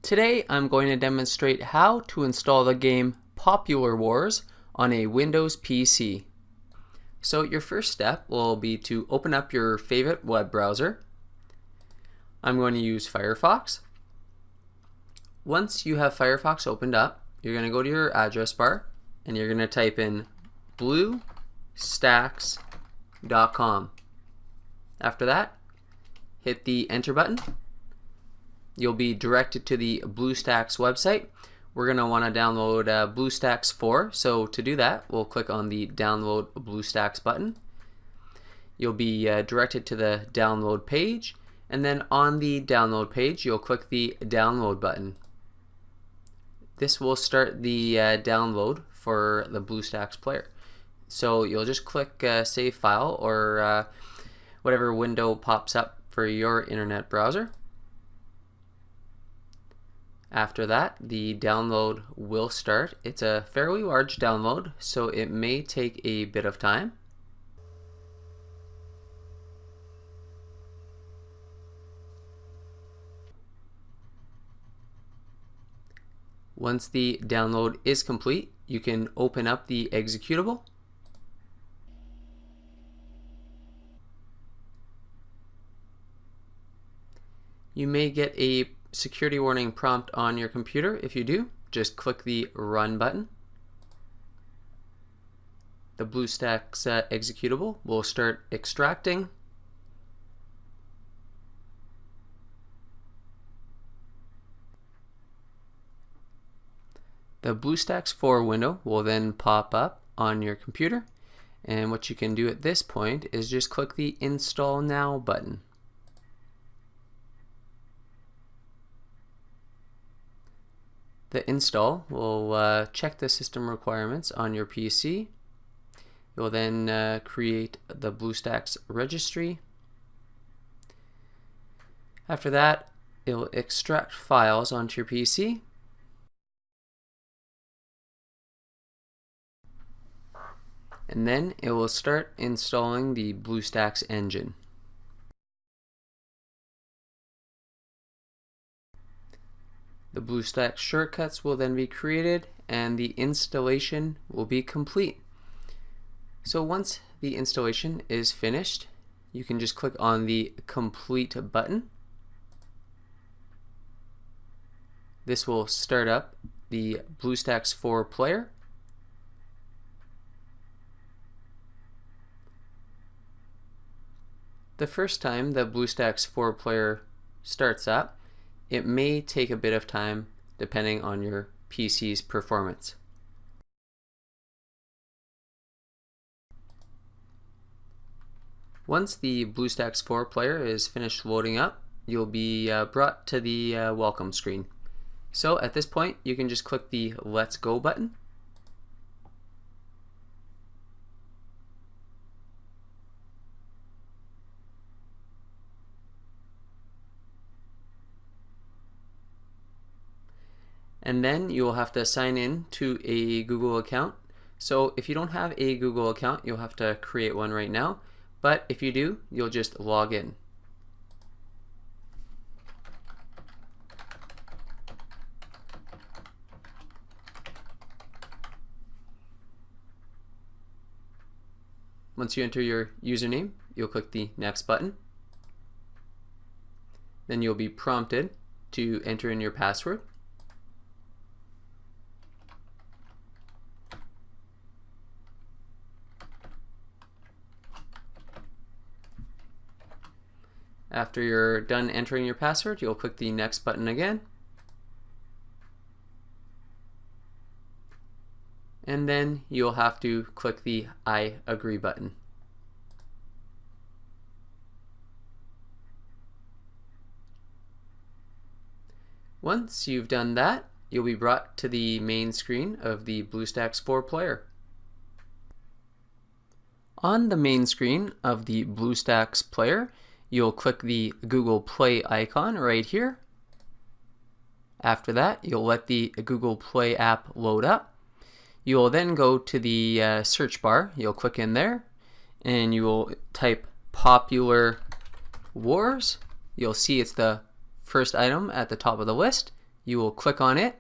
Today I'm going to demonstrate how to install the game Popular Wars on a Windows PC. So your first step will be to open up your favorite web browser. I'm going to use Firefox. Once you have Firefox opened up, you're going to go to your address bar and you're going to type in BlueStacks.com. After that, hit the enter button. You'll be directed to the BlueStacks website. We're going to want to download BlueStacks 4, so to do that, we'll click on the Download BlueStacks button. You'll be directed to the download page, and then on the download page, you'll click the download button. This will start the download for the BlueStacks player. So you'll just click Save File or whatever window pops up for your internet browser. After that, the download will start. It's a fairly large download, so it may take a bit of time. Once the download is complete, you can open up the executable. You may get a security warning prompt on your computer. If you do, just click the Run button. The BlueStacks executable will start extracting. The BlueStacks 4 window will then pop up on your computer, and what you can do at this point is just click the Install Now button. The install will check the system requirements on your PC. You'll then create the BlueStacks registry. After that, it'll extract files onto your PC. And then it will start installing the BlueStacks engine. The BlueStacks shortcuts will then be created and the installation will be complete. So once the installation is finished, you can just click on the Complete button. This will start up the BlueStacks 4 player. The first time the BlueStacks 4 player starts up, it may take a bit of time depending on your PC's performance. Once the BlueStacks 4 player is finished loading up, you'll be brought to the welcome screen. So at this point, you can just click the Let's Go button. And then you will have to sign in to a Google account. So if you don't have a Google account, you'll have to create one right now. But if you do, you'll just log in. Once you enter your username, you'll click the Next button. Then you'll be prompted to enter in your password. After you're done entering your password, you'll click the Next button again. And then you'll have to click the I agree button. Once you've done that, you'll be brought to the main screen of the BlueStacks 4 player. On the main screen of the BlueStacks player, you'll click the Google Play icon right here. After that, you'll let the Google Play app load up. You'll then go to the search bar. You'll click in there and you will type Popular Wars. You'll see it's the first item at the top of the list. You will click on it.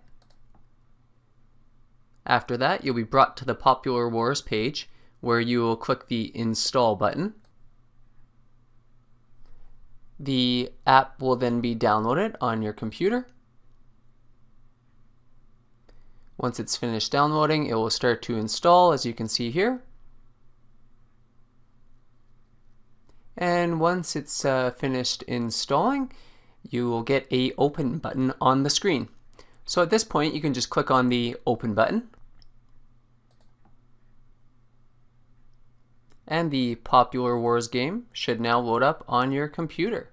After that, you'll be brought to the Popular Wars page where you will click the Install button. The app will then be downloaded on your computer. Once it's finished downloading, it will start to install, as you can see here. And once it's finished installing, you will get a Open button on the screen. So at this point, you can just click on the Open button. And the Popular Wars game should now load up on your computer.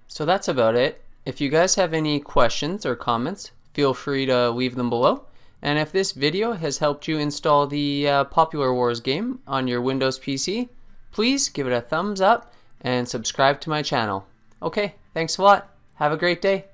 So that's about it. If you guys have any questions or comments, feel free to leave them below. And if this video has helped you install the Popular Wars game on your Windows PC, please give it a thumbs up and subscribe to my channel. Okay, thanks a lot. Have a great day.